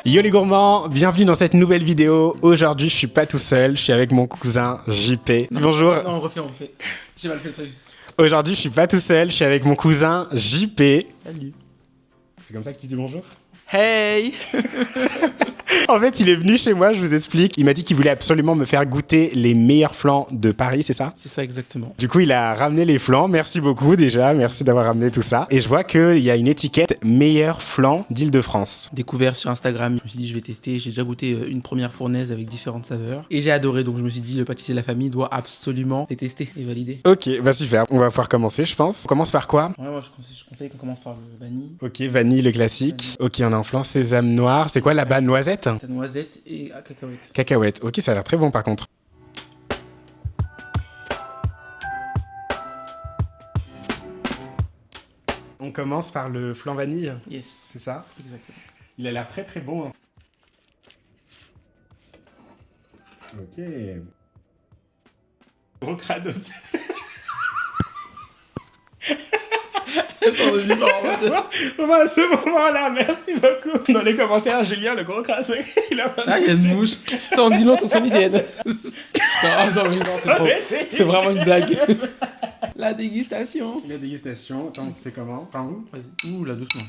Yo les gourmands, bienvenue dans cette nouvelle vidéo. Aujourd'hui je suis pas tout seul, je suis avec mon cousin JP. Bonjour. Non, on refait. J'ai mal fait le truc. Aujourd'hui je suis pas tout seul, je suis avec mon cousin JP. Salut. C'est comme ça que tu dis bonjour? Hey. En fait, il est venu chez moi, je vous explique. Il m'a dit qu'il voulait absolument me faire goûter les meilleurs flancs de Paris, c'est ça? C'est ça exactement. Du coup, il a ramené les flancs. Merci beaucoup déjà, merci d'avoir ramené tout ça. Et je vois qu'il y a une étiquette meilleurs flancs d'Île-de-France. Découvert sur Instagram, je me suis dit je vais tester. J'ai déjà goûté une première fournaise avec différentes saveurs. Et j'ai adoré, donc je me suis dit le pâtissier de la famille doit absolument les tester et valider. Ok, bah super, on va pouvoir commencer je pense. On commence par quoi? Ouais, moi je conseille qu'on commence par le vanille. Ok, vanille, le classique. Ok, on a un flan sésame noir. C'est quoi là-bas, noisette? Ta noisette et cacahuète. Cacahuète. Ok, ça a l'air très bon par contre. On commence par le flan vanille, Yes, c'est ça? exactement. Il a l'air très très bon. Ok. Gros crado. Bon, à ce moment-là, merci beaucoup. Dans les commentaires, Julien, le gros crado, il a pas de... Ah, il y a une mouche. Ça en dit long sur son hygiène. Non, mais non, c'est trop. C'est vraiment une blague. La dégustation. La dégustation, attends, tu fais comment? Par où? Vas-y. Ouh, là, doucement.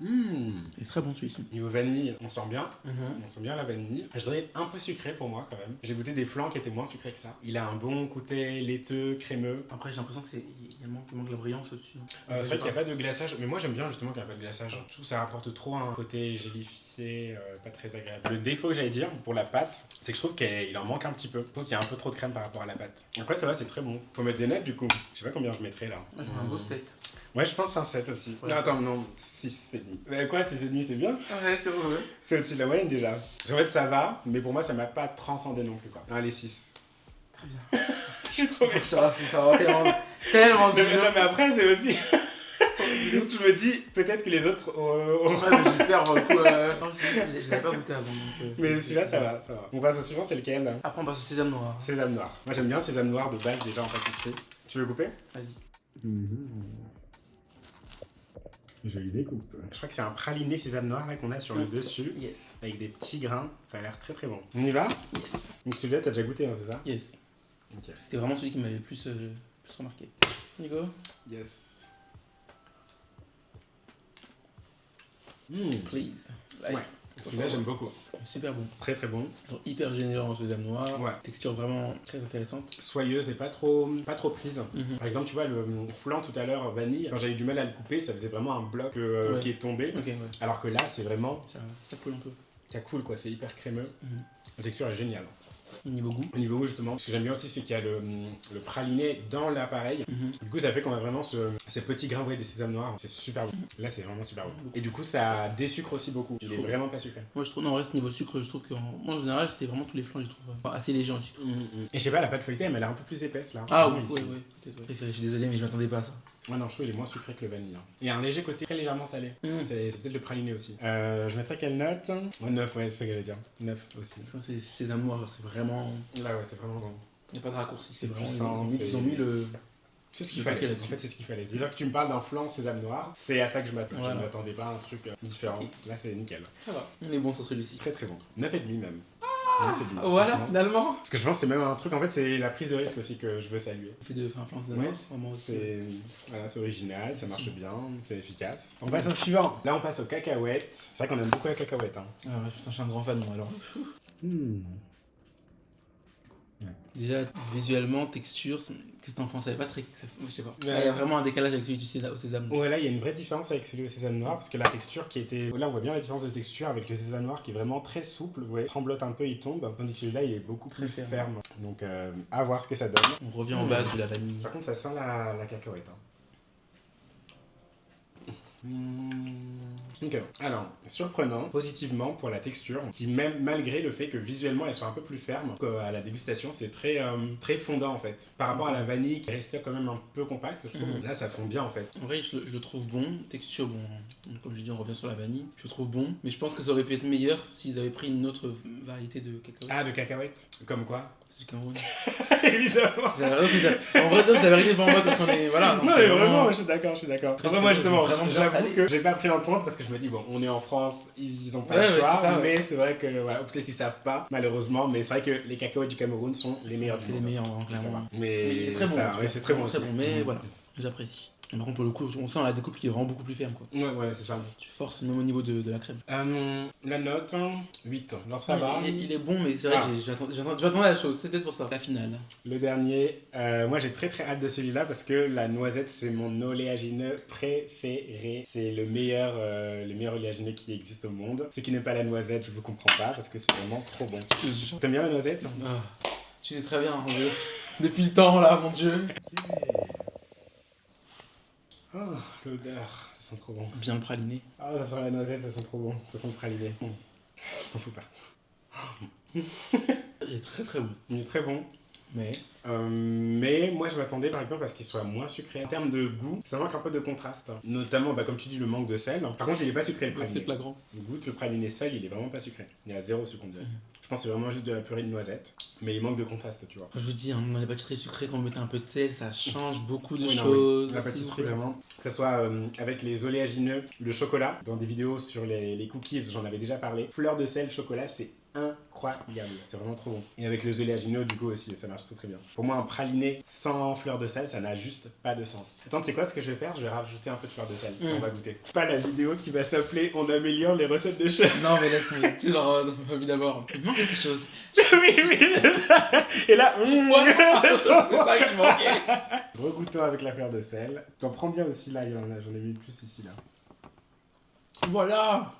Il est très bon celui-ci. Niveau vanille, on sent bien. Mhm. On sent bien la vanille. Je dirais un peu sucré pour moi quand même. J'ai goûté des flancs qui étaient moins sucrés que ça. Il a un bon côté laiteux, crémeux. Après, j'ai l'impression que il manque la brillance au-dessus. C'est vrai qu'il n'y a pas de glaçage, mais moi j'aime bien justement qu'il n'y a pas de glaçage. Je trouve que ça apporte trop un côté gélifié, pas très agréable. Le défaut que j'allais dire pour la pâte, c'est que je trouve qu'il en manque un petit peu. Je trouve qu'il y a un peu trop de crème par rapport à la pâte. Après ça va, c'est très bon. Faut mettre des notes du coup. Je sais pas combien je mettrais là. Moi, je mets un beau 7. Ouais, je pense que c'est un 7 aussi. Ouais. Non, attends, non, 6,5. Mais quoi, 6,5 c'est bien? Ouais, c'est vrai. C'est au-dessus de la moyenne déjà. En fait, ça va, mais pour moi, ça m'a pas transcendé non plus quoi. Allez, 6. Très bien. J'ai trop bien. Ça va tellement du Non, mais après, c'est aussi. Je me dis, peut-être que les autres. Ouais, mais j'espère pour le coup. Non, je l'avais pas goûté avant. Donc, Mais celui-là, ça va, ça va. On passe au suivant, c'est lequel là? Après, on passe au sésame noir. Sésame noir. Moi, j'aime bien le sésame noir de base déjà en pâtisserie. Tu veux couper? Vas-y. Jolie découpe. Je crois que c'est un praliné sésame noir là qu'on a sur le dessus. Yes. Avec des petits grains. Ça a l'air très très bon. On y va? Yes. Donc celui-là, t'as déjà goûté, hein, c'est ça? Yes. Ok. C'était vraiment celui qui m'avait le plus remarqué. Nico? Yes. Please. Ouais. Celui-là, j'aime beaucoup. Super bon. Très très bon. Genre hyper généreux en sésame noir. Ouais. Texture vraiment très intéressante. Soyeuse et pas trop prise. Par exemple, tu vois, le flan tout à l'heure, vanille, quand j'avais du mal à le couper, ça faisait vraiment un bloc Ouais. qui est tombé. Ok, ouais. Alors que là, c'est vraiment. Ça coule un peu. Ça coule quoi, c'est hyper crémeux. La texture est géniale. Et niveau goût. Au niveau goût, justement, ce que j'aime bien aussi, c'est qu'il y a le praliné dans l'appareil. Du coup, ça fait qu'on a vraiment ces petits grains de sésame noir. C'est super bon. Là, c'est vraiment super bon. Et du coup, ça désucre aussi beaucoup. Il est vraiment pas sucré. Moi, je trouve, non, en reste niveau sucre, je trouve que moi, en général, c'est vraiment tous les flancs, je trouve assez légers en sucre. Et je sais pas, la pâte feuilletée, elle m'a l'air un peu plus épaisse là. Ah Vraiment, oui, ici. peut-être. Ouais. Je suis désolé, mais je m'attendais pas à ça. Ouais, non, je trouve qu'il est moins sucré que le vanille. Hein. Il y a un léger côté très légèrement salé. C'est peut-être le praliné aussi. Je mettrais quelle note? 9, ouais, c'est ça que j'allais dire. 9 aussi. C'est sésame noir, c'est vraiment. Là, ouais, c'est vraiment bon. Il n'y a pas de raccourci, c'est vraiment. puissant, Ils ont mis le. C'est ce qu'il Le paquet fallait. En là-dessus. fait, c'est ce qu'il fallait. Déjà que tu me parles d'un flan sésame noir, c'est à ça que je m'attendais. Voilà. Je ne m'attendais pas à un truc différent. Ok. Là, c'est nickel. Ça va. On est bon sur celui-ci. Très très bon. 9,5 même. 9,5, Voilà, franchement. finalement. Parce que je pense que c'est même un truc, en fait, c'est la prise de risque aussi que je veux saluer. On fait de faire un flan sésame Ouais, noir, vraiment aussi. c'est original, ça marche bien, c'est efficace. On passe au suivant. Là, on passe aux cacahuètes. C'est vrai qu'on aime beaucoup la cacahuète. Hein. Ah ouais, putain, je suis un grand fan, moi alors. Ouais. Déjà, visuellement, texture, qu'est-ce que t'en penses? Ça pas très. Je sais pas. Ouais. Là, il y a vraiment un décalage avec celui du au sésame. Ouais, là, il y a une vraie différence avec celui au sésame noir, parce que la texture qui était... Là, on voit bien la différence de texture avec le sésame noir qui est vraiment très souple, ouais, tremblote un peu, il tombe, tandis que celui-là, il est beaucoup Très plus ferme. ferme. Donc, à voir ce que ça donne. On revient en base de la vanille. Par contre, ça sent la cacahuète. Hein. Ok. Alors, surprenant, positivement pour la texture, qui même malgré le fait que visuellement elle soit un peu plus ferme qu'à la dégustation, c'est très fondant en fait. Par rapport à la vanille qui restait quand même un peu compacte, je trouve. Là, ça fond bien en fait. En vrai, je le trouve bon. Texture, bon, comme je dis, on revient sur la vanille. Je le trouve bon, mais je pense que ça aurait pu être meilleur s'ils avaient pris une autre variété de cacao. Ah, de cacahuètes. Comme quoi? C'est du Cameroun. Évidemment. En vrai, non, c'est la vérité pour moi parce qu'on est. Voilà. Non, mais vraiment, je suis d'accord. Après, moi, justement, vraiment j'avoue que j'ai pas pris en compte parce que je me dis, bon, on est en France, ils ont pas Ouais, le ouais, choix, c'est ça, ouais. mais c'est vrai que, voilà, peut-être qu'ils savent pas, malheureusement, mais c'est vrai que les cacahuètes du Cameroun sont les meilleurs du C'est les monde. meilleurs, Ça clairement. va. Mais Mais il est très bon. ça, ouais, c'est très bon aussi. Très bon, mais voilà, j'apprécie. Par contre, pour le coup, on sent la découpe qui est vraiment beaucoup plus ferme, quoi. Ouais, c'est ça. Tu forces même au niveau de la crème. La note, 8. Alors ça va. Il est bon, mais c'est vrai que j'attendais la chose, c'est peut-être pour ça. La finale. Le dernier, moi j'ai très hâte de celui-là parce que la noisette c'est mon oléagineux préféré. C'est le meilleur oléagineux qui existe au monde. Ce qui n'est pas la noisette, je vous comprends pas parce que c'est vraiment trop bon. T'aimes bien la noisette? Ah, tu sais très bien, depuis le temps là, mon dieu. Oh, l'odeur, ça sent trop bon. Bien le praliné. Ah, ça sent la noisette, ça sent trop bon. Ça sent le praliné. On fout pas. Il est très très bon. Il est très bon. Mais moi je m'attendais par exemple à ce qu'il soit moins sucré. En termes de goût, ça manque un peu de contraste. Notamment, comme tu dis, le manque de sel. Par contre, il est pas sucré le praliné. C'est flagrant. Le goût de le praliné seul, il est vraiment pas sucré. Il y a 0 sucre, on dirait. Je pense que c'est vraiment juste de la purée de noisette. Mais il manque de contraste, tu vois. Je vous dis, dans les pâtisseries sucrées, quand on met un peu de sel, ça change beaucoup de Oui, non, choses. oui. La pâtisserie, vraiment. Que ce soit avec les oléagineux, le chocolat. Dans des vidéos sur les cookies, j'en avais déjà parlé. Fleur de sel, chocolat, c'est incroyable. C'est vraiment trop bon. Et avec les oléagineux, du coup, aussi, ça marche très bien. Pour moi, un praliné sans fleur de sel, ça n'a juste pas de sens. Attends, tu sais quoi, ce que je vais faire? Je vais rajouter un peu de fleur de sel. On va goûter. Pas la vidéo qui va s'appeler On améliore les recettes de chef. Non, mais laisse tomber. Tu sais, genre, d'abord, il manque quelque chose. Oui, et là, C'est ça qui manquait. regoutons avec la fleur de sel. T'en prends bien aussi là, j'en ai mis plus ici là. Voilà.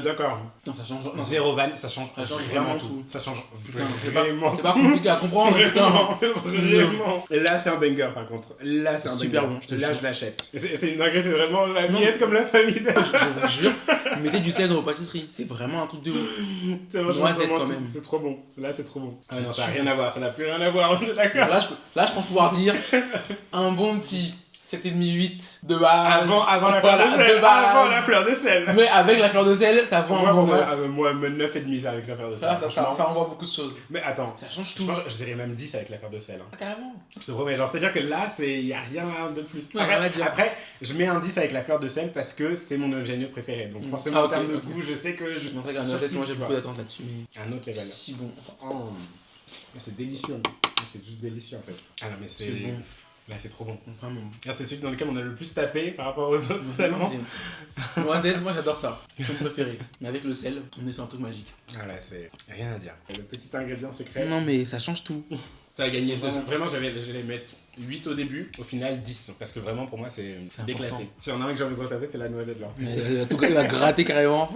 D'accord. Non, ça change. Non, Zéro vanne, ça change vraiment tout. Ça change Putain, vraiment c'est pas compliqué à comprendre, putain. Vraiment. Et là, c'est un banger par contre. Là, c'est un Super banger. bon, je te Là, jure. je l'achète. C'est une dinguerie, c'est vraiment la miette comme la famille. Je vous jure, mettez du sel dans vos pâtisseries. C'est vraiment un truc de ouf. C'est vraiment Noisette, quand tout. même. C'est trop bon. Là, c'est trop bon. Ah non, ça n'a rien à voir. Ça n'a plus rien à voir. On est d'accord. Là, je pense pouvoir dire un bon petit 7,5-8 de base. Avant la fleur de sel. de base. Avant la fleur de sel. Mais avec la fleur de sel, ça vaut un bon 9. Moi, 9,5 avec la fleur de sel. Ça envoie beaucoup de choses. Mais attends, Ça change je tout. pense que je dirais même 10 avec la fleur de sel. Ah, carrément. Je te promets, genre, c'est-à-dire que là, il n'y a rien de plus. Ouais, rien à dire. Après, je mets un 10 avec la fleur de sel parce que c'est mon oléagineux préféré. Donc forcément, en termes de goût, je sais que je... Non, c'est vrai que la noisette, moi j'ai beaucoup d'attentes là-dessus. Mais Un autre level. c'est si bon. Oh. C'est délicieux. C'est juste délicieux, en fait. Ah non, mais c'est... bon. Là, c'est trop bon. Vraiment. Là, c'est celui dans lequel on a le plus tapé par rapport aux autres, finalement. Noisette, moi j'adore ça. C'est mon préféré. Mais avec le sel, on est sur un truc magique. Ah là, c'est rien à dire. Le petit ingrédient secret. Non, mais ça change tout. Ça a gagné. Vraiment. Vraiment, j'allais mettre 8 au début, au final 10. Parce que vraiment, pour moi, c'est déclassé. important. Si on a un que j'ai envie de retaper, c'est la noisette là. Il va gratter carrément.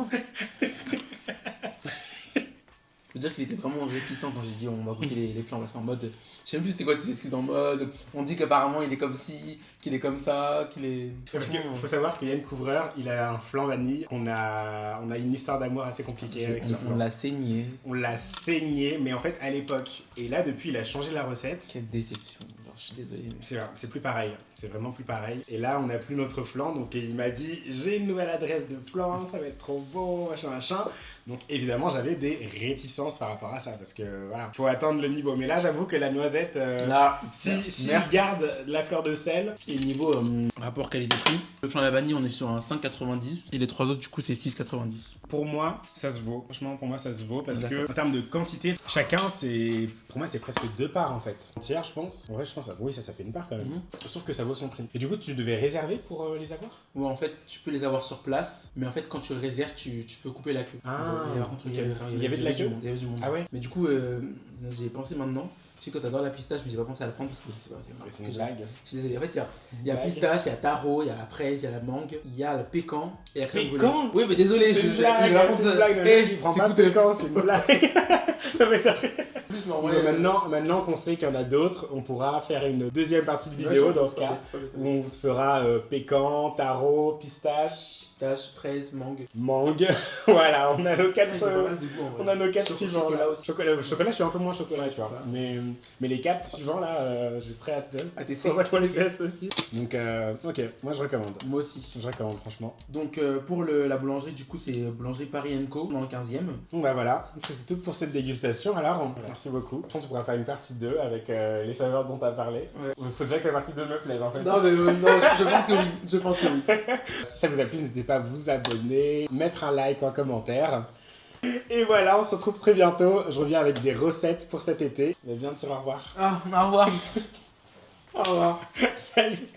Je veux dire qu'il était vraiment réticent quand j'ai dit on va goûter les flancs parce qu'en mode. Je sais même plus c'était quoi tes excuses en mode. On dit qu'apparemment il est comme ci, qu'il est comme ça, qu'il est. Parce qu'il faut savoir que Yann Couvreur, il a un flan vanille. On a une histoire d'amour assez compliquée avec ce flan. On l'a saigné. On l'a saigné, mais en fait à l'époque. Et là, depuis, il a changé la recette. Quelle déception. Genre, je suis désolé. Mais... C'est plus pareil. C'est vraiment plus pareil. Et là, on n'a plus notre flan. Donc il m'a dit j'ai une nouvelle adresse de flan, ça va être trop beau, machin. Donc évidemment, j'avais des réticences par rapport à ça. Parce que voilà, faut attendre le niveau. Mais là, j'avoue que la noisette, là, si je garde la fleur de sel. Et niveau rapport qualité-prix, le flan à la vanille, on est sur un 5,90. Et les trois autres, du coup, c'est 6,90. Pour moi, ça se vaut. Franchement, pour moi, ça se vaut. Parce D'accord. que en termes de quantité, chacun, pour moi, c'est presque 2 parts en fait. Entière, je pense. En vrai, je pense que oui, ça fait une part quand même. Je trouve que ça vaut son prix. Et du coup, tu devais réserver pour les avoir? Ouais, en fait, tu peux les avoir sur place, mais en fait, quand tu réserves, tu peux couper la queue. Ah, par contre, ok. Il y avait de la queue? Il y avait du monde. Ah ouais? Mais du coup, j'ai pensé maintenant. Je sais que toi, t'adores la pistache, mais j'ai pas pensé à la prendre parce que C'est une blague. Je suis désolé. En fait, il y a Blague. pistache, il y a taro, il y a la fraise, il y a la mangue, il y a le pécan et la crème brûlée. Pécan? Oui, mais désolé, C'est une je blague, vais pas c'est une blague. Eh, Il prend c'est pas coûteux. de pécan, c'est une blague. Non, mais ça- juste m'envoyer. Maintenant qu'on sait qu'il y en a d'autres, on pourra faire une deuxième partie de vidéo dans ce cas. Où on fera pécan, taro, pistache. Pistache, fraise, mangue. Mangue. Voilà, on a nos quatre. On a nos quatre suivants. Chocolat Là. aussi. Chocolat, je suis un peu moins chocolat, tu vois. Ouais. Mais les quatre suivants là, j'ai très hâte de. À tester. On va les tests aussi. Donc, ok, moi je recommande. Moi aussi. Je recommande, franchement. Donc pour la boulangerie, du coup, c'est boulangerie Paris & Co dans le 15e. Donc bah voilà, c'est tout pour cette dégustation alors. Merci beaucoup. Je pense qu'on pourra faire une partie 2 avec les saveurs dont tu as parlé. Ouais. Il faut déjà que la partie 2 me plaise en fait. Non, mais non, je pense que oui. Je pense que oui. Si ça vous a plu, n'hésitez pas à vous abonner, mettre un like ou un commentaire. Et voilà, on se retrouve très bientôt. Je reviens avec des recettes pour cet été. Mais bien dire au revoir. Ah, au revoir. Au revoir. Salut.